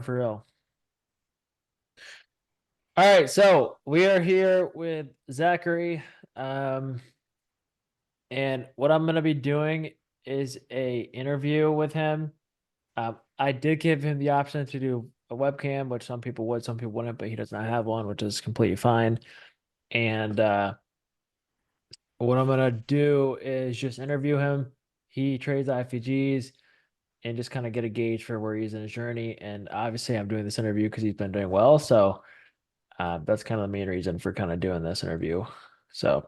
For real. All right, so we are here with Zachary. Um, and what I'm gonna be doing is a interview with him. I did give him the option to do a webcam, which some people would, some people wouldn't, but he does not have one, which is completely fine. And what I'm gonna do is just interview him. He trades IFVGs and just kind of get a gauge for where he's in his journey. And obviously, I'm doing this interview because he's been doing well. So that's kind of the main reason for kind of doing this interview. So,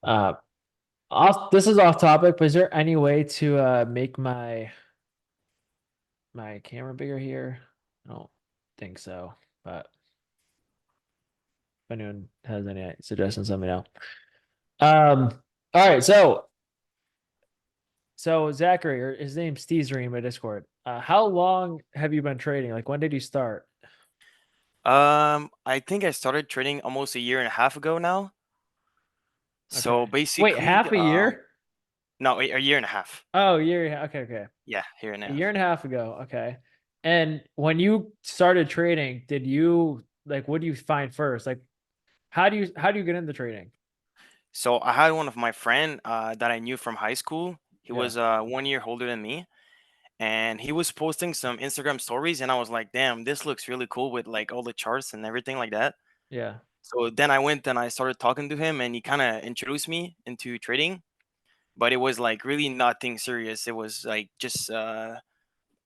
uh, this is off topic, but is there any way to make my camera bigger here? I don't think so, but if anyone has any suggestions, let me know. All right, so Zachary, or his name's Steezery in my Discord. How long have you been trading? Like, when did you start? I think I started trading almost a year and a half ago now. Okay. So Wait, basically, half a year? no, a year and a half. Oh, year. Okay, okay. Yeah, year and a A year half. and a half ago. Okay. And when you started trading, did you like what do you find first? Like how do you get into trading? So I had one of my friend that I knew from high school. He Yeah. was 1 year older than me, and he was posting some Instagram stories, and I was like, "Damn, this looks really cool with like all the charts and everything like that." Yeah. So then I went and I started talking to him, and he kind of introduced me into trading. But it was like really nothing serious. It was like just a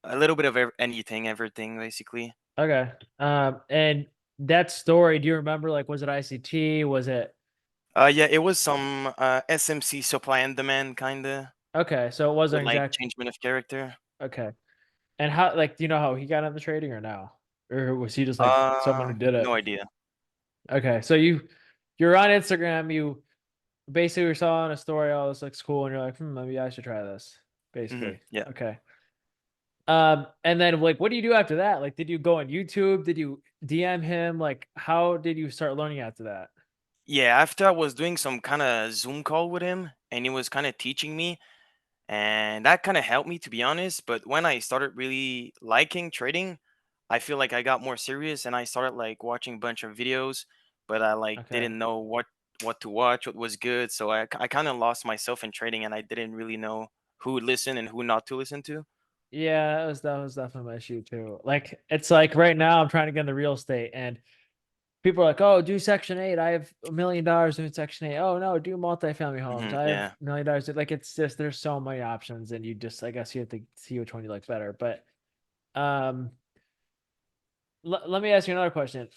little bit of anything, everything, basically. Okay. And that story, do you remember like was it ICT? Was it Yeah, it was some SMC supply and demand kind of okay, so it with wasn't like exact changement of character. okay. And how like do you know how he got into trading or no? Or was he just like someone who did No it? idea. Okay. So you're on Instagram, you basically saw on a story, oh, this looks cool, and you're like, maybe I should try this. Basically. Yeah. Okay. And then like, what do you do after that? Like, did you go on YouTube? Did you DM him? Like, how did you start learning after that? Yeah, after I was doing some kind of Zoom call with him and he was kind of teaching me and that kind of helped me to be honest, but when I started really liking trading, I feel like I got more serious and I started like watching a bunch of videos, but I like Okay. didn't know what to watch, what was good, so I kind of lost myself in trading and I didn't really know who would listen and who not to listen to. Yeah, that was definitely my issue too. Like, it's like right now I'm trying to get into real estate, and people are like, "Oh, do Section 8. I have $1 million doing Section 8. Oh no, do multifamily homes. I have Yeah. $1 million." Like, it's just there's so many options, and you just I guess you have to see which one you like better. But um, let me ask you another question.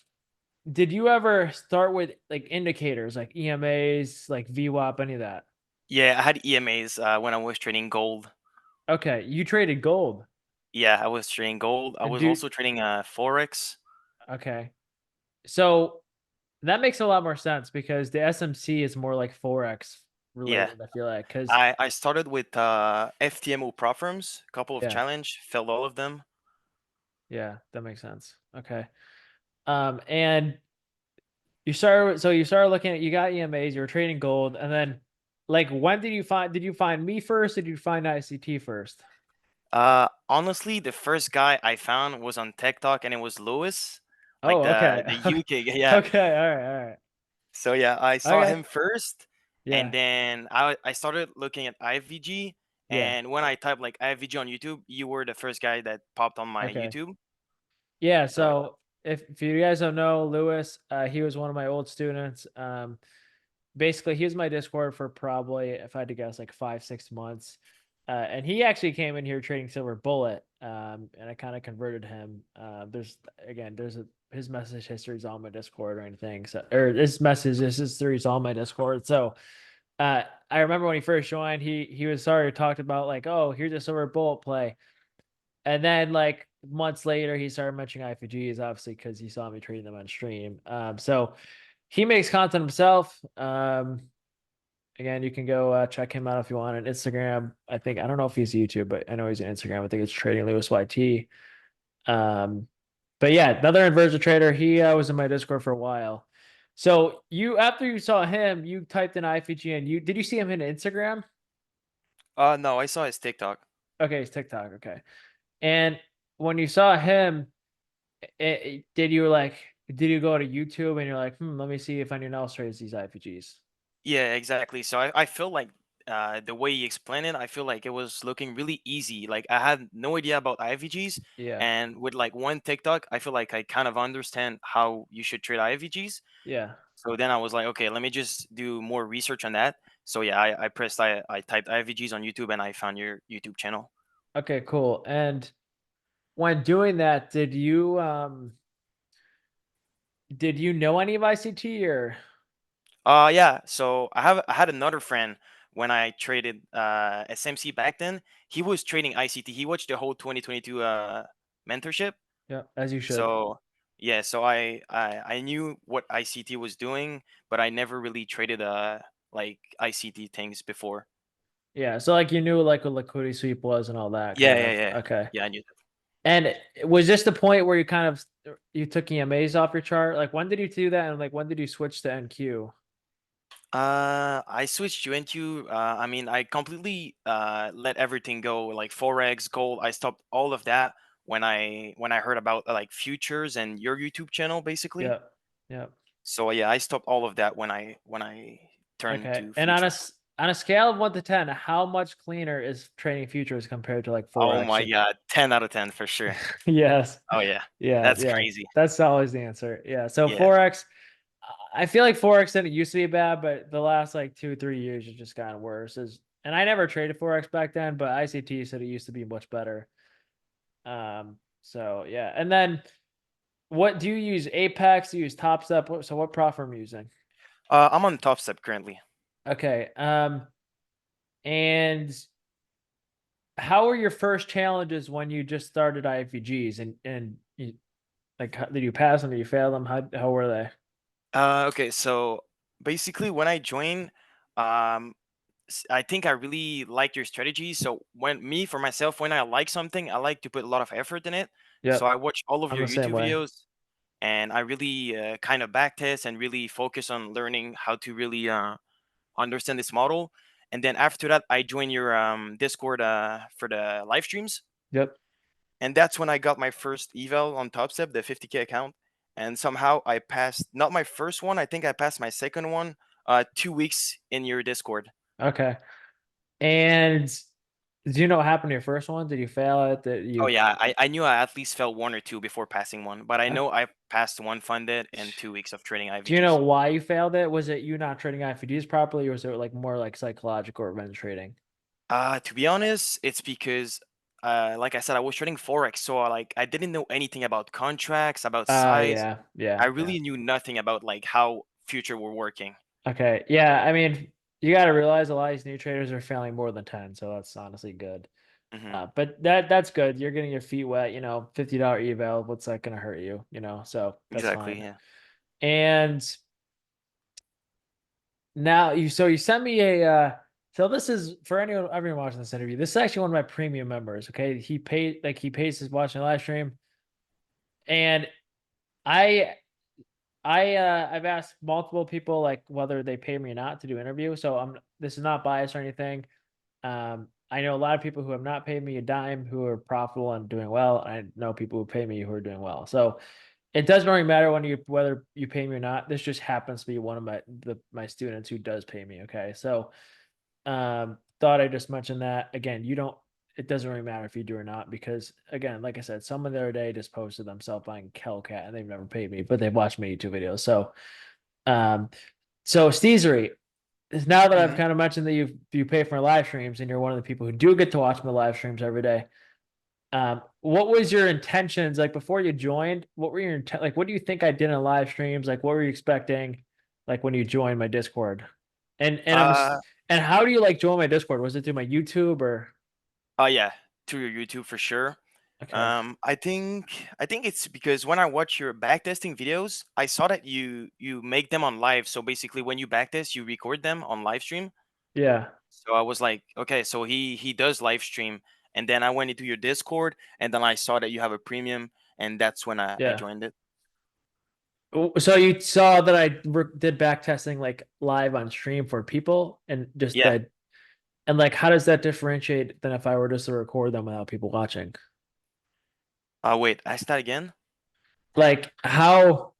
Did you ever start with like indicators like EMAs, like VWAP, any of that? Yeah, I had EMAs when I was trading gold. Okay, you traded gold. Yeah, I was trading gold. I And was also trading forex. okay. So that makes a lot more sense because the SMC is more like Forex Yeah, related, I feel like. Cause I started with FTMO prop firms, a couple of yeah, challenge, failed all of them. yeah, that makes sense. Okay. And you started looking at you got EMAs, you were trading gold, and then like when did you find me first? Did you find ICT first? Honestly, the first guy I found was on Tech Talk, and it was Lewis, like Oh, okay. the UK. Yeah. Okay, all right. So yeah, I saw Okay. him first, and Yeah. then I started looking at IFVG, Yeah. and when I typed like IFVG on YouTube, you were the first guy that popped on my Okay. YouTube. Yeah, So so if you guys don't know Lewis, he was one of my old students. Basically he was my Discord for probably, if I had to guess, like 5 6 months. And he actually came in here trading silver bullet. And I kind of converted him. There's his message history is on my Discord or anything. So or this history is on my Discord. So I remember when he first joined, he was sorry talked about like, oh, here's a silver bullet play. And then like months later, he started mentioning IFGs, obviously, because he saw me trading them on stream. So he makes content himself. Again, you can go check him out if you want on Instagram. I don't know if he's YouTube, but I know he's on Instagram. I think it's Trading Lewis YT. Um, but yeah, another inversion trader. He was in my Discord for a while. So you, after you saw him, you typed in IFG and you did you see him in Instagram? no, I saw his TikTok. Okay, it's TikTok. Okay, and when you saw him, did you like, did you go to YouTube and you're like, let me see if anyone else trades these IFGs? Yeah, exactly. So I feel like the way he explained it, I feel like it was looking really easy. Like I had no idea about IFGs, Yeah. and with like one TikTok, I feel like I kind of understand how you should trade IFGs. Yeah. So then I was like, okay, let me just do more research on that. So yeah, I typed IFGs on YouTube and I found your YouTube channel. Okay, cool. And when doing that, did you know any of ICT or? Yeah. So I had another friend when I traded SMC back then. He was trading ICT. He watched the whole 2022 mentorship. Yeah, as you should. So yeah, so I knew what ICT was doing, but I never really traded like ICT things before. Yeah, so like you knew like what liquidity sweep was and all that Yeah, kind yeah, of. yeah. Okay. Yeah, I knew that. And was this the point where you kind of you took EMAs off your chart? Like when did you do that, and like when did you switch to NQ? I switched to NQ. I mean, I completely let everything go, like forex, gold. I stopped all of that when I heard about like futures and your YouTube channel, basically. Yeah. Yeah. So yeah, I stopped all of that when I turned Okay. to And on a futures. on a scale of 1 to 10, how much cleaner is trading futures compared to like Oh forex? my god, 10 out of 10 for sure. Yes. Oh yeah, Yeah, that's yeah. crazy. That's always the answer. Yeah. So Yeah, forex, I feel like forex didn't used to be bad, but the last like 2 3 years it's just gotten worse. And I never traded forex back then, but ICT said it used to be much better. So yeah. And then what do you use? Apex? Do you use Topstep? So what prop firm are you using? I'm on Topstep currently. Okay. And how were your first challenges when you just started IFVGs, and you, like did you pass them? Did you fail them? How were they? Okay, so basically when I joined, um, I think I really like your strategy. So when me for myself, when I like something, I like to put a lot of effort in it. So I Yep, watch all of I'm your the same YouTube way. videos, and I really kind of backtest and really focus on learning how to really understand this model. And then after that, I join your Discord for the live streams. Yep. And that's when I got my first eval on Topstep, the 50K account. And somehow I passed not my first one, I think I passed my second one 2 weeks in your Discord. Okay. And do you know what happened to your first one? Did you fail it? That Oh you? yeah, I knew I at least fell one or two before passing one, but I uh, know I passed one funded and 2 weeks of trading Do you know IVGs. why you failed it? Was it you not trading IFDs properly, or was it like more like psychological revenge trading? To be honest, it's because like I said, I was trading forex, so I didn't know anything about contracts, about size. Yeah, I yeah, yeah. really knew nothing about like how future were working. Okay, yeah. I mean, you got to realize a lot of these new traders are failing more than 10, so that's honestly good. Hmm. But that's good. You're getting your feet wet. $50 eval. What's that gonna hurt you? So that's Exactly. fine. Yeah. And now you sent me a so this is for everyone watching this interview. This is actually one of my premium members. Okay, he pays his watching live stream, and I I've asked multiple people like whether they pay me or not to do interview. So this is not biased or anything. I know a lot of people who have not paid me a dime who are profitable and doing well. I know people who pay me who are doing well. So it doesn't really matter whether you pay me or not. This just happens to be one of my students who does pay me. Okay, so thought I just mentioned that again. You don't. It doesn't really matter if you do or not because again, like I said, someone the other day just posted themselves buying Hellcat and they've never paid me, but they've watched my YouTube videos. Um, so Steezery, now that I've Hmm. kind of mentioned that you pay for my live streams and you're one of the people who do get to watch my live streams every day. What was your intentions like before you joined? What were your intent? Like, what do you think I did in live streams? Like, what were you expecting? Like when you joined my Discord, and Uh, and how do you like join my Discord? Was it through my YouTube or? oh yeah, through your YouTube for sure. Okay, I think it's because when I watch your backtesting videos, I saw that you make them on live. So basically, when you backtest, you record them on live stream. yeah, So I was like, okay, so he does live stream, and then I went into your Discord, and then I saw that you have a premium, and that's when I yeah. joined it. So you saw that I did back testing like live on stream for people, and just Yeah. that, and like, how does that differentiate than if I were just to record them without people watching? Wait, ask that again. Like how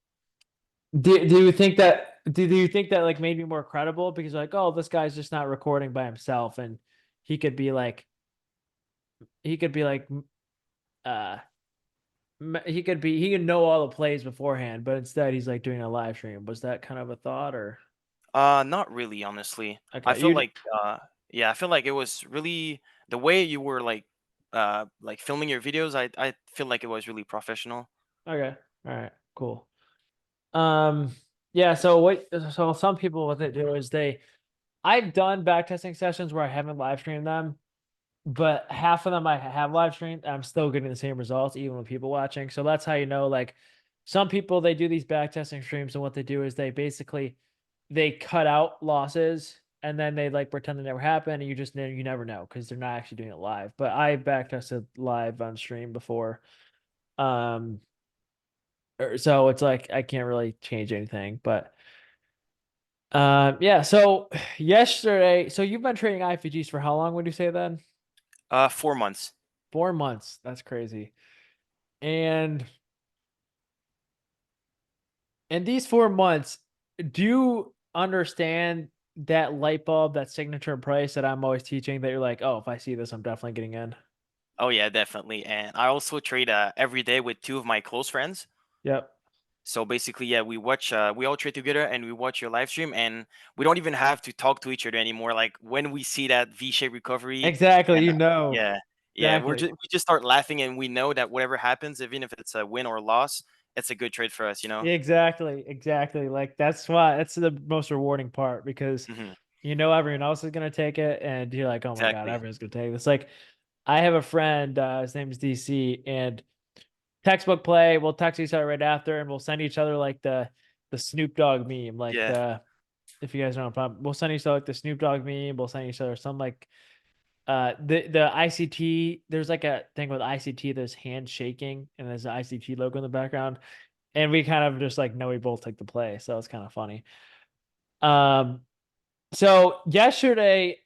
do you think that do you think that like made me more credible because like, oh, this guy's just not recording by himself and he could be like he could be like uh he could know all the plays beforehand, but instead he's like doing a live stream. Was that kind of a thought or Not really, honestly. I okay, feel you like, yeah, I feel like it was really the way you were like filming your videos. I feel like it was really professional. okay. All right, cool. Um yeah, so some people what they do is I've done backtesting sessions where I haven't live streamed them, but half of them I have live streamed. I'm still getting the same results, even with people watching. So that's how you know, like, some people they do these backtesting streams, and what they do is they cut out losses and then they like pretend they never happened, and you never know because they're not actually doing it live. But I backtested live on stream before, um, so it's like I can't really change anything. But yeah. So yesterday, so you've been trading IFVGs for how long would you say then? 4 months. 4 months. That's crazy. And in these 4 months, do you understand that light bulb, that signature price that I'm always teaching that you're like, oh, if I see this, I'm definitely getting in? Oh yeah, definitely. And I also trade every day with two of my close friends. Yep. So basically, yeah, we all trade together and we watch your live stream, and we don't even have to talk to each other anymore. Like when we see that V-shaped recovery, Exactly. and You know. yeah, yeah, Exactly. we just start laughing, and we know that whatever happens, even if it's a win or loss, it's a good trade for us, you know. Exactly. Exactly. Like that's the most rewarding part because Hmm. you know everyone else is gonna take it, and you're like, oh my God, Exactly. everyone's gonna take this. Like I have a friend, his name is DC, and textbook play. We'll text each other right after, and we'll send each other like the Snoop Dogg meme, like Yeah. the if you guys know, we'll send each other like the Snoop Dogg meme. We'll send each other some like the ICT. There's like a thing with ICT. There's hand shaking, and there's an ICT logo in the background, and we kind of just like know we both take the play, so it's kind of funny. Um, so yesterday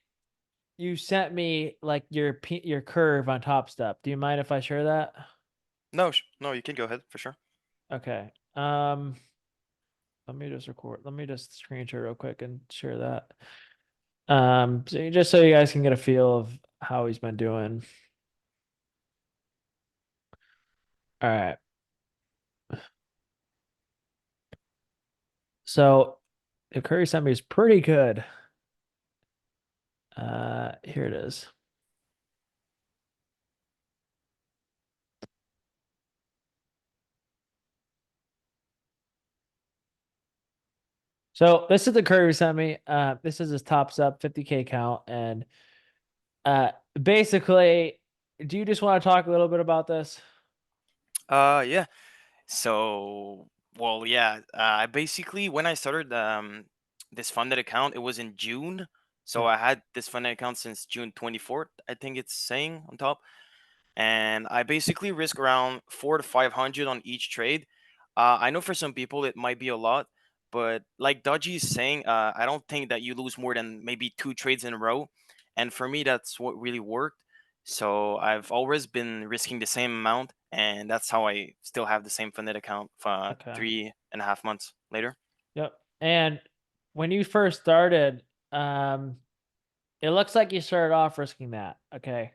you sent me like your curve on Topstep. Do you mind if I share that? No, no, you can go ahead for sure. Okay. Let me just record. Let me just screen share real quick and share that. Just so you guys can get a feel of how he's been doing. All right. So the Curry sent me is pretty good. Here it is. So this is the Curry sent me. This is his tops up 50K count, and uh, basically, do you just want to talk a little bit about this? Yeah. So, well, yeah. I basically when I started this funded account, it was in June. So Yeah. I had this funded account since June 24th. I think it's saying on top. And I basically risk around 4 to 500 on each trade. I know for some people it might be a lot, but like Dodgy is saying, I don't think that you lose more than maybe two trades in a row. And for me, that's what really worked. So I've always been risking the same amount, and that's how I still have the same funded account for Okay. 3.5 months later. Yep. And when you first started, um, it looks like you started off risking that. Okay.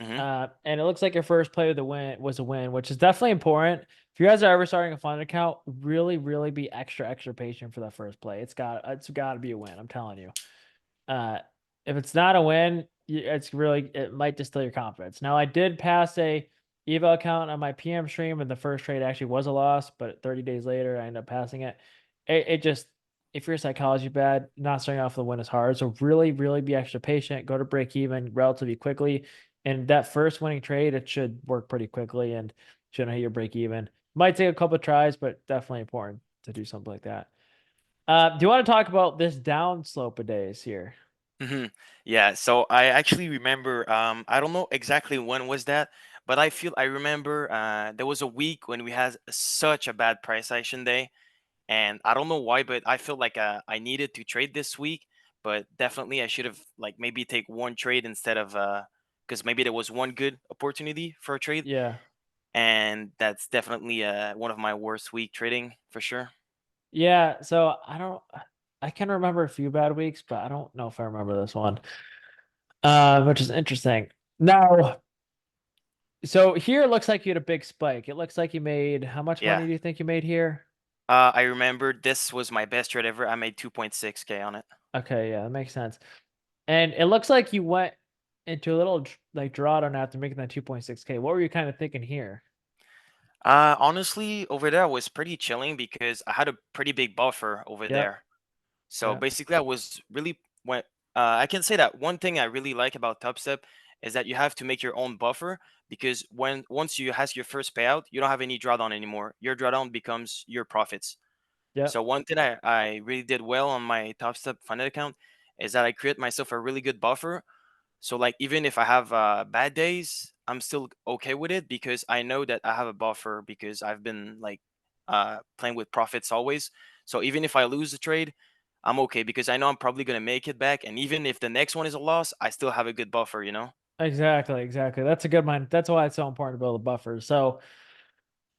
Hmm. And it looks like your first play of the win was a win, which is definitely important. If you guys are ever starting a fund account, really, really be extra patient for that first play. It's got to be a win. I'm telling you. Uh, if it's not a win, it might distill your confidence. Now, I did pass a eval account on my PM stream, and the first trade actually was a loss, but 30 days later, I ended up passing it. It just if your psychology bad, not starting off with a win is hard. So really, really be extra patient. Go to break even relatively quickly, and that first winning trade, it should work pretty quickly and shouldn't hit your break even. Might take a couple of tries, but definitely important to do something like that. Do you want to talk about this down slope of days here? Hmm. Yeah, so I actually remember. I don't know exactly when was that, but I remember there was a week when we had such a bad price action day, and I don't know why, but I felt like I needed to trade this week, but definitely I should have like maybe take one trade instead of because maybe there was one good opportunity for a trade, Yeah. and that's definitely one of my worst week trading for sure. Yeah, so I can remember a few bad weeks, but I don't know if I remember this one. Which is interesting. Now, so here it looks like you had a big spike. It looks like you made how much Yeah. money do you think you made here? I remember this was my best trade ever. I made 2.6K on it. Okay, yeah, that makes sense. And it looks like you went into a little like drawdown after making that 2.6K. What were you kind of thinking here? Honestly, over there I was pretty chilling because I had a pretty big buffer over Yep, there. So yep, basically, I was really when I can say that one thing I really like about Topstep is that you have to make your own buffer because when once you has your first payout, you don't have any drawdown anymore. Your drawdown becomes your profits. yep. So one thing I really did well on my Topstep funded account is that I create myself a really good buffer. So like even if I have bad days, I'm still okay with it because I know that I have a buffer because I've been like playing with profits always. So even if I lose the trade, I'm okay because I know I'm probably gonna make it back. And even if the next one is a loss, I still have a good buffer. You know? Exactly, exactly. That's a good mind. That's why it's so important to build a buffer. So,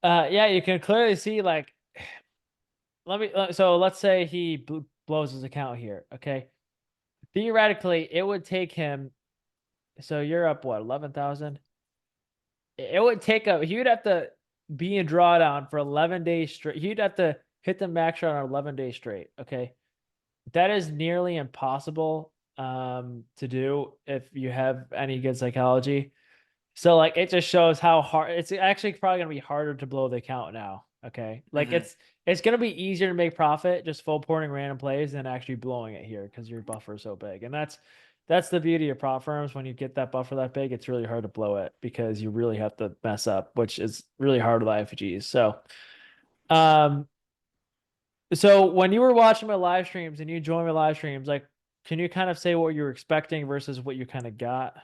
yeah, you can clearly see like so let's say he blows his account here, okay? Theoretically, it would take him so you're up what, 11,000? It would take a he would have to be in drawdown for 11 days straight. He'd have to hit the max out on 11 days straight, okay? That is nearly impossible to do if you have any good psychology. So like it just shows how hard it's actually probably gonna be harder to blow the account now. Okay. Like Hmm. it's gonna be easier to make profit just full porting random plays than actually blowing it here because your buffer is so big. And that's the beauty of prop firms. When you get that buffer that big, it's really hard to blow it because you really have to mess up, which is really hard with IFGs. Um so when you were watching my live streams and you joined my live streams, like can you kind of say what you were expecting versus what you kind of got?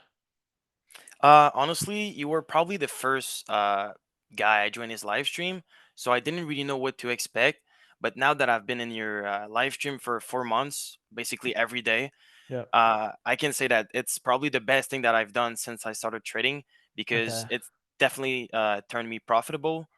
Honestly, you were probably the first guy I joined his live stream, so I didn't really know what to expect. But now that I've been in your live stream for 4 months, basically every day, Yep. I can say that it's probably the best thing that I've done since I started trading because Okay. it's definitely turned me profitable,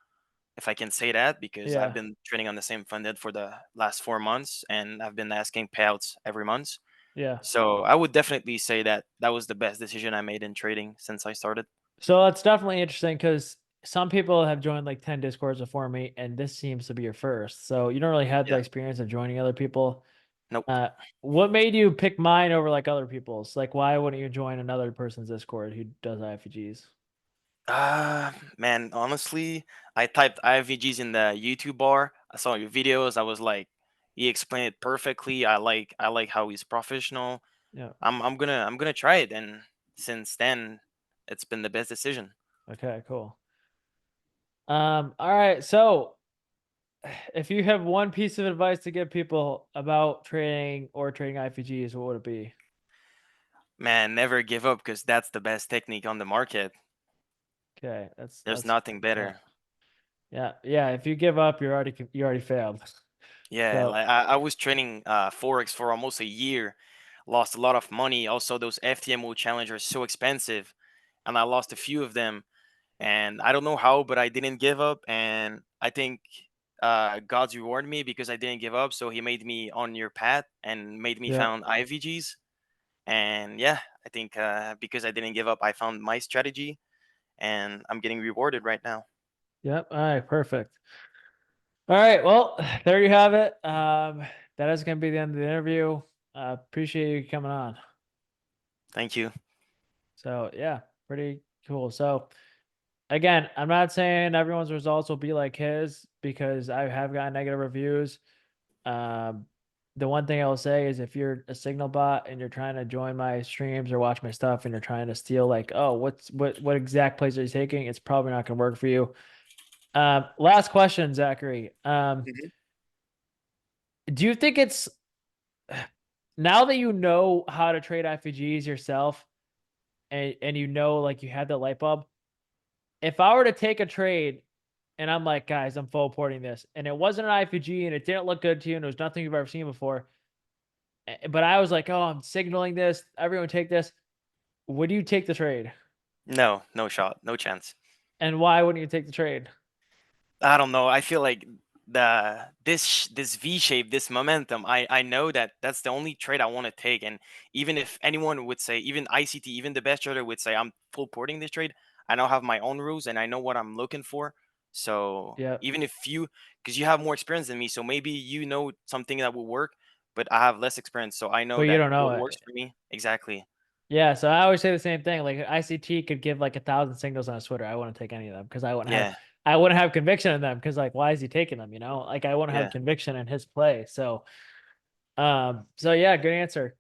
if I can say that, because I've Yeah. been trading on the same funded for the last 4 months and I've been asking payouts every month. Yeah. So I would definitely say that that was the best decision I made in trading since I started. So that's definitely interesting because some people have joined like 10 discords before me, and this seems to be your first. So you don't really have the Yeah. experience of joining other people. Nope. Uh, what made you pick mine over like other people's? Like, why wouldn't you join another person's Discord who does IFGs? Man, honestly, I typed IFVGs in the YouTube bar. I saw your videos. I was like, he explained it perfectly. I like how he's professional. Yeah. I'm gonna try it, and since then, it's been the best decision. Okay, cool. All right. So if you have one piece of advice to give people about trading or trading IFGs, what would it be? Man, never give up because that's the best technique on the market. Okay, There's that's nothing yeah. better. Yeah, yeah. If you give up, you already failed. Yeah, So like I was trading forex for almost a year, lost a lot of money. Also, those FTMO challenges are so expensive, and I lost a few of them. And I don't know how, but I didn't give up, and I think God's rewarded me because I didn't give up. So He made me on your path and made me yeah. found IFVGs. And yeah, I think because I didn't give up, I found my strategy, and I'm getting rewarded right now. Yep. All right. Perfect. All right. Well, there you have it. That is going to be the end of the interview. Appreciate you coming on. Thank you. So yeah, pretty cool. So again, I'm not saying everyone's results will be like his because I have gotten negative reviews. Um, the one thing I will say is if you're a signal bot and you're trying to join my streams or watch my stuff and you're trying to steal like, oh, what exact plays are you taking? It's probably not going to work for you. Last question, Zachary. Mhm. Do you think it's now that you know how to trade IFGs yourself and you know like you have that light bulb, if I were to take a trade and I'm like, guys, I'm full porting this, and it wasn't an IFG and it didn't look good to you and it was nothing you've ever seen before, but I was like, oh, I'm signaling this, everyone take this. Would you take the trade? No, no shot, no chance. And why wouldn't you take the trade? I don't know. I feel like this V shape, this momentum. I know that that's the only trade I want to take. And even if anyone would say, even ICT, even the best trader would say, I'm full porting this trade. I now have my own rules and I know what I'm looking for. So Yeah, even if you, because you have more experience than me, so maybe you know something that will work, but I have less experience, so I but know you that don't know what it. works for me exactly. Yeah, so I always say the same thing. Like ICT could give like 1,000 signals on a Twitter. I wouldn't take any of them because Yeah, I wouldn't have conviction in them because like why is he taking them? You know, like I wouldn't have yeah. conviction in his play. So yeah, good answer.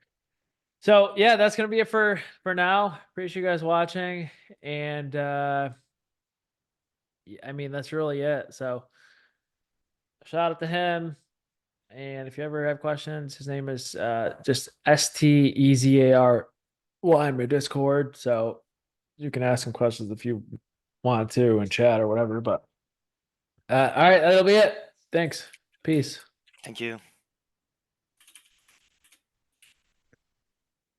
So yeah, that's gonna be it for now. Appreciate you guys watching, and I mean that's really it. So shout out to him. And if you ever have questions, his name is just STEZAR in my Discord. So you can ask him questions if you want to in chat or whatever. But all right, that'll be it. Thanks. Peace. Thank you.